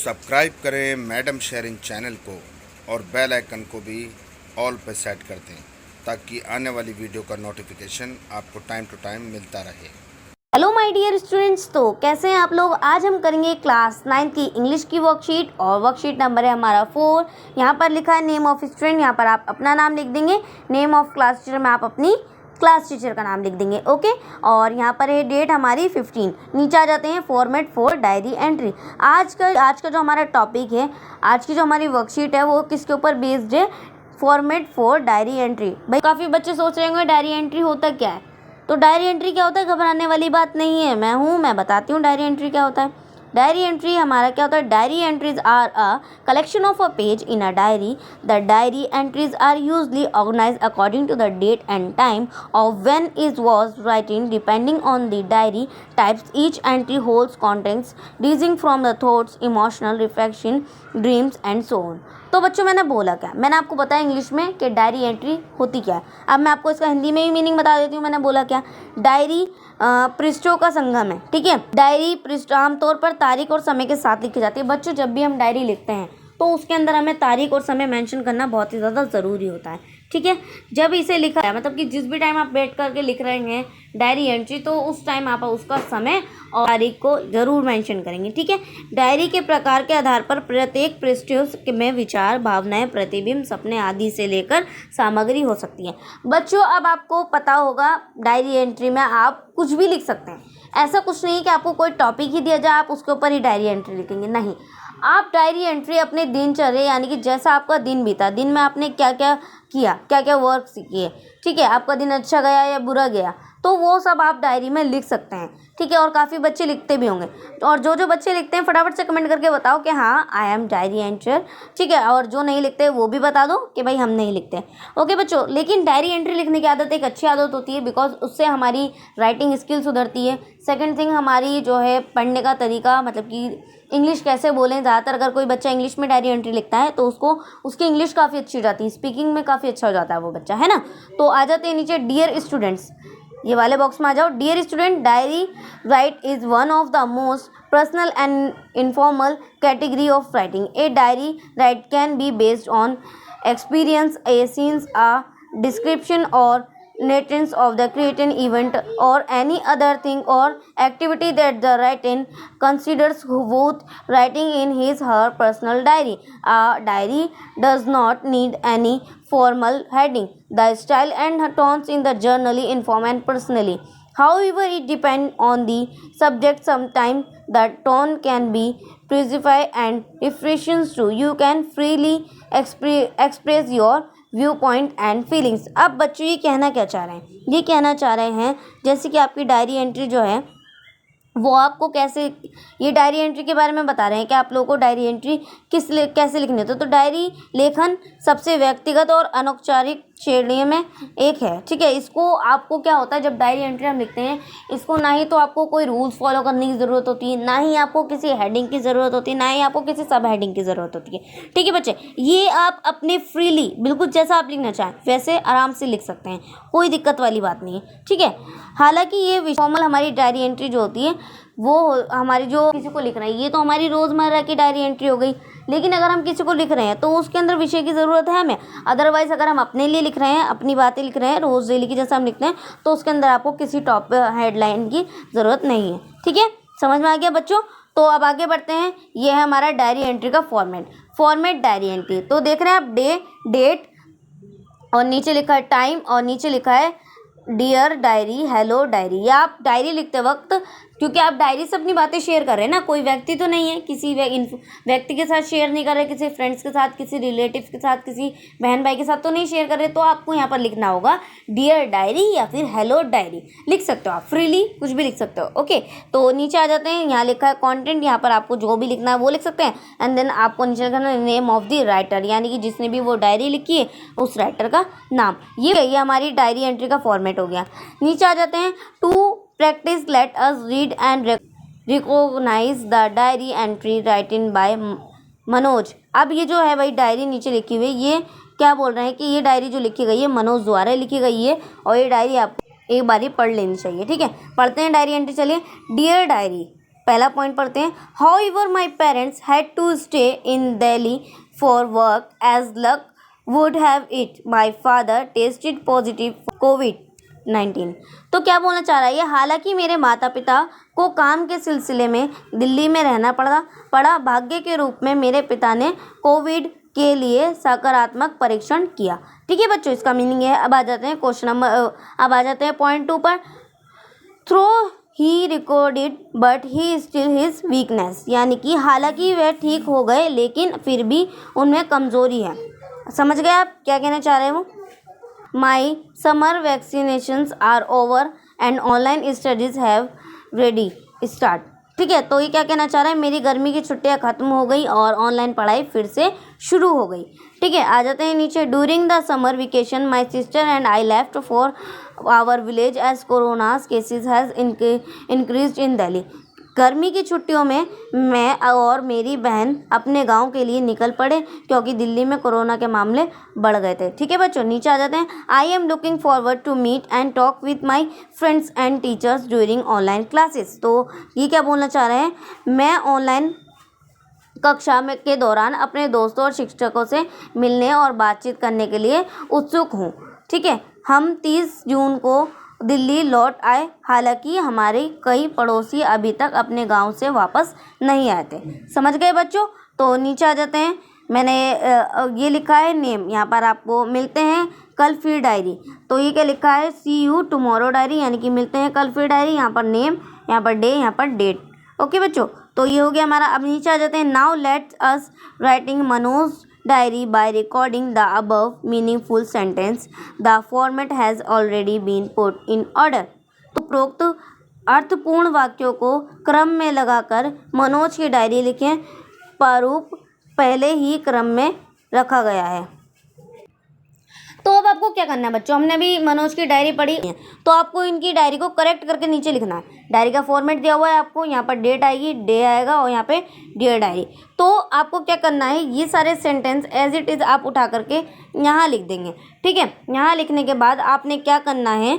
Subscribe करें madam sharing channel को और बेल आइकन को भी ऑल पे सेट कर दें ताकि आने वाली वीडियो का नोटिफिकेशन आपको टाइम टू टाइम मिलता रहे। हेलो माय डियर स्टूडेंट्स, तो कैसे हैं आप लोग। आज हम करेंगे क्लास 9 की इंग्लिश की वर्कशीट और वर्कशीट नंबर है हमारा 4। यहाँ पर लिखा है नेम ऑफ स्टूडेंट, यहाँ पर आप अपना नाम लिख देंगे। नेम ऑफ क्लास टीचर में आप अपनी क्लास टीचर का नाम लिख देंगे, ओके। और यहाँ पर है डेट हमारी 15। नीचे आ जाते हैं फॉर्मेट फॉर डायरी एंट्री। आज का जो हमारा टॉपिक है, आज की जो हमारी वर्कशीट है वो किसके ऊपर बेस्ड है, फॉर्मेट फॉर डायरी एंट्री। भाई काफ़ी बच्चे सोच रहे होंगे डायरी एंट्री होता क्या है। तो डायरी एंट्री क्या होता है, घबराने वाली बात नहीं है। मैं बताती हूँ डायरी एंट्री क्या होता है। डायरी एंट्री हमारा क्या होता है, diary entries are a collection of a page in a diary. The diary entries are usually organise according to the date and time of when it was writing depending on the diary types. Each entry holds contents digging from the thoughts, emotional reflection, dreams and so on. तो बच्चों मैंने बोला क्या, मैंने आपको बताया English में कि डायरी एंट्री होती क्या है। अब मैं आपको इसका हिंदी में भी मीनिंग बता देती हूँ। मैंने बोला क्या, डायरी पृष्ठों का संगम है, ठीक है। डायरी पृष्ठ आमतौर पर तारीख और समय के साथ लिखी जाती है। बच्चों जब भी हम डायरी लिखते हैं तो उसके अंदर हमें तारीख और समय मेंशन करना बहुत ही ज़्यादा ज़रूरी होता है, ठीक है। जब इसे लिखा है मतलब कि जिस भी टाइम आप बैठ करके लिख रहे हैं डायरी एंट्री, तो उस टाइम आप उसका समय और तारीख को ज़रूर मेंशन करेंगे, ठीक है। डायरी के प्रकार के आधार पर प्रत्येक पृष्ठ में विचार, भावनाएं, प्रतिबिंब, सपने आदि से लेकर सामग्री हो सकती है। बच्चों अब आपको पता होगा डायरी एंट्री में आप कुछ भी लिख सकते हैं। ऐसा कुछ नहीं कि आपको कोई टॉपिक ही दिया जाए आप उसके ऊपर ही डायरी एंट्री लिखेंगे, नहीं। आप डायरी एंट्री अपने दिनचर्या यानी कि जैसा आपका दिन बीता, दिन में आपने क्या क्या किया, क्या क्या वर्क किए, ठीक है, आपका दिन अच्छा गया या बुरा गया, तो वो सब आप डायरी में लिख सकते हैं, ठीक है। और काफ़ी बच्चे लिखते भी होंगे। और जो बच्चे लिखते हैं फटाफट से कमेंट करके बताओ कि हाँ आई एम डायरी एंटर, ठीक है। और जो नहीं लिखते वो भी बता दो कि भाई हम नहीं लिखते, ओके बच्चों। लेकिन डायरी एंट्री लिखने की आदत एक अच्छी आदत होती है, बिकॉज उससे हमारी राइटिंग स्किल सुधरती है। सेकेंड थिंग, हमारी जो है पढ़ने का तरीका, मतलब कि इंग्लिश कैसे बोलें। ज़्यादातर अगर कोई बच्चा इंग्लिश में डायरी एंट्री लिखता है तो उसको उसकी इंग्लिश काफ़ी अच्छी हो जाती है, स्पीकिंग में काफ़ी अच्छा हो जाता है वो बच्चा, है ना। तो आ जाते हैं नीचे, डियर स्टूडेंट्स, ये वाले बॉक्स में आ जाओ। Dear student, diary write is one of the most personal and informal category of writing. A diary write can be based on experience, a scenes, a description or narrations of the created event or any other thing or activity that the writer considers worth writing in his her personal diary. A diary does not need any formal heading. The style and tones in the journal inform and personally. However, it depends on the subject. Sometimes the tone can be precise and refreshing too. You can freely express your view point and feelings. अब बच्चों ये कहना क्या चाह रहे हैं, ये कहना चाह रहे हैं जैसे कि आपकी डायरी एंट्री जो है वो आपको कैसे, ये डायरी एंट्री के बारे में बता रहे हैं कि आप लोगों को डायरी एंट्री कैसे लिखनी होती है। तो डायरी लेखन सबसे व्यक्तिगत और अनौपचारिक श्रेणी में एक है, ठीक है। इसको आपको क्या होता है, जब डायरी एंट्री हम लिखते हैं इसको ना ही तो आपको कोई रूल्स फॉलो करने की ज़रूरत होती है, ना ही आपको किसी हेडिंग की ज़रूरत होती है, ना ही आपको किसी सब हेडिंग की ज़रूरत होती है, ठीक है बच्चे। ये आप अपने फ्रीली बिल्कुल जैसा आप लिखना चाहें वैसे आराम से लिख सकते हैं, कोई दिक्कत वाली बात नहीं है, ठीक है। हालांकि ये फॉर्मल हमारी डायरी एंट्री जो होती है वो हमारी जो किसी को लिख रहे हैं, ये तो हमारी रोज़मर्रा की डायरी एंट्री हो गई। लेकिन अगर हम किसी को लिख रहे हैं तो उसके अंदर विषय की ज़रूरत है हमें। अदरवाइज़ अगर हम अपने लिए लिख रहे हैं, अपनी बातें लिख रहे हैं रोज़ डेली की जैसा हम लिखते हैं, तो उसके अंदर आपको किसी टॉप हेडलाइन की ज़रूरत नहीं है, ठीक है। समझ में आ गया बच्चों। तो अब आगे बढ़ते हैं, ये है हमारा डायरी एंट्री का फॉर्मेट डायरी एंट्री। तो देख रहे हैं आप डेट और नीचे लिखा है टाइम और नीचे लिखा है डियर डायरी, हेलो डायरी। या आप डायरी लिखते वक्त, क्योंकि आप डायरी से अपनी बातें शेयर कर रहे हैं ना, कोई व्यक्ति तो नहीं है, किसी व्यक्ति के साथ शेयर नहीं कर रहे, किसी फ्रेंड्स के साथ, किसी रिलेटिव्स के साथ, किसी बहन भाई के साथ तो नहीं शेयर कर रहे। तो आपको यहाँ पर लिखना होगा डियर डायरी या फिर हेलो डायरी, लिख सकते हो आप, फ्रीली कुछ भी लिख सकते हो, ओके। तो नीचे आ जाते हैं, यहाँ लिखा है कॉन्टेंट, यहाँ पर आपको जो भी लिखना है वो लिख सकते हैं। एंड देन आपको नीचे लिखना है नेम ऑफ द राइटर, यानी कि जिसने भी वो डायरी लिखी है उस राइटर का नाम। ये हमारी डायरी एंट्री का फॉर्मेट हो गया। नीचे आ जाते हैं, to practice let us read and recognise the diary entry written by Manoj. अब ये जो है भाई डायरी नीचे लिखी हुई, ये क्या बोल रहे हैं कि ये डायरी जो लिखी गई है मनोज द्वारा लिखी गई है और ये डायरी आपको एक बारी पढ़ लेनी चाहिए, ठीक है। पढ़ते हैं डायरी एंट्री, चलिए। डियर डायरी, पहला पॉइंट पढ़ते हैं। However my parents had to stay in Delhi for work as luck would have it my father tested positive कोविड-19। तो क्या बोलना चाह रहा है ये, हालांकि मेरे माता पिता को काम के सिलसिले में दिल्ली में रहना पड़ा, भाग्य के रूप में मेरे पिता ने कोविड के लिए सकारात्मक परीक्षण किया। ठीक है बच्चों, इसका मीनिंग है। अब आ जाते हैं पॉइंट 2 पर। Through he recorded but he still his weakness, यानी कि हालांकि वह ठीक हो गए लेकिन फिर भी उनमें कमज़ोरी है। समझ गए आप क्या कहना चाह रहे हो? My summer vaccinations are over and online studies have ready start. ठीक है, तो ये क्या कहना चाह रहा है, मेरी गर्मी की छुट्टियां खत्म हो गई और ऑनलाइन पढ़ाई फिर से शुरू हो गई। ठीक है, आ जाते हैं नीचे। During the summer vacation my sister and I left for our village as coronas cases has increased in Delhi. गर्मी की छुट्टियों में मैं और मेरी बहन अपने गांव के लिए निकल पड़े क्योंकि दिल्ली में कोरोना के मामले बढ़ गए थे। ठीक है बच्चों, नीचे आ जाते हैं। I am looking forward to meet and talk with my friends and teachers during online classes. तो ये क्या बोलना चाह रहे हैं, मैं ऑनलाइन कक्षा में के दौरान अपने दोस्तों और शिक्षकों से मिलने और बातचीत करने के लिए उत्सुक हूँ। ठीक है, हम 30 जून को दिल्ली लौट आए, हालांकि हमारे कई पड़ोसी अभी तक अपने गांव से वापस नहीं आए थे। समझ गए बच्चों? तो नीचे आ जाते हैं। मैंने ये लिखा है नेम, यहाँ पर आपको मिलते हैं कल फिर डायरी। तो ये क्या लिखा है, सी यू टुमारो डायरी, यानी कि मिलते हैं कल फिर डायरी। यहाँ पर नेम, यहाँ पर डे, यहाँ पर डेट। ओके बच्चों, तो ये हो गया हमारा। अब नीचे आ जाते हैं। Now let's us writing Manoj diary by recording the above meaningful sentence the format has already been put in order. तो प्रोक्त अर्थपूर्ण वाक्यों को क्रम में लगाकर मनोज की डायरी लिखें। प्रारूप पहले ही क्रम में रखा गया है। तो अब आपको क्या करना है बच्चों, हमने अभी मनोज की डायरी पढ़ी है, तो आपको इनकी डायरी को करेक्ट करके नीचे लिखना है। डायरी का फॉर्मेट दिया हुआ है आपको, यहाँ पर डेट आएगी, डे आएगा और यहाँ पे डियर डायरी। तो आपको क्या करना है, ये सारे सेंटेंस एज इट इज़ आप उठा करके यहाँ लिख देंगे। ठीक है, यहाँ लिखने के बाद आपने क्या करना है,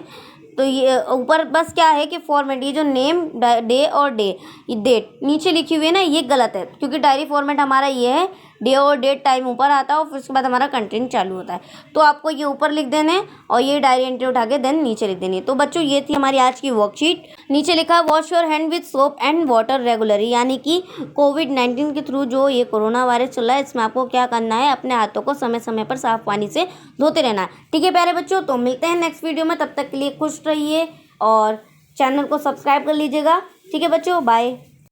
तो ये ऊपर बस क्या है कि फॉर्मेट, ये जो नेम, डे और डेट नीचे लिखी हुई है ना, ये गलत है क्योंकि डायरी फॉर्मेट हमारा ये है, डे और डेट टाइम ऊपर आता है और फिर उसके बाद हमारा कंटेंट चालू होता है। तो आपको ये ऊपर लिख देना है और ये डायरी एंट्री उठा के देन नीचे लिख देनी है। तो बच्चों ये थी हमारी आज की वर्कशीट। नीचे लिखा है wash your hand with soap and water regularly, यानी कि कोविड-19 के थ्रू जो ये कोरोना वायरस चल रहा है, इसमें आपको क्या करना है, अपने हाथों को समय समय पर साफ पानी से धोते रहना है। ठीक है प्यारे बच्चों, तो मिलते हैं नेक्स्ट वीडियो में, तब तक के लिए खुश रहिए और चैनल को सब्सक्राइब कर लीजिएगा। ठीक है बच्चों, बाय।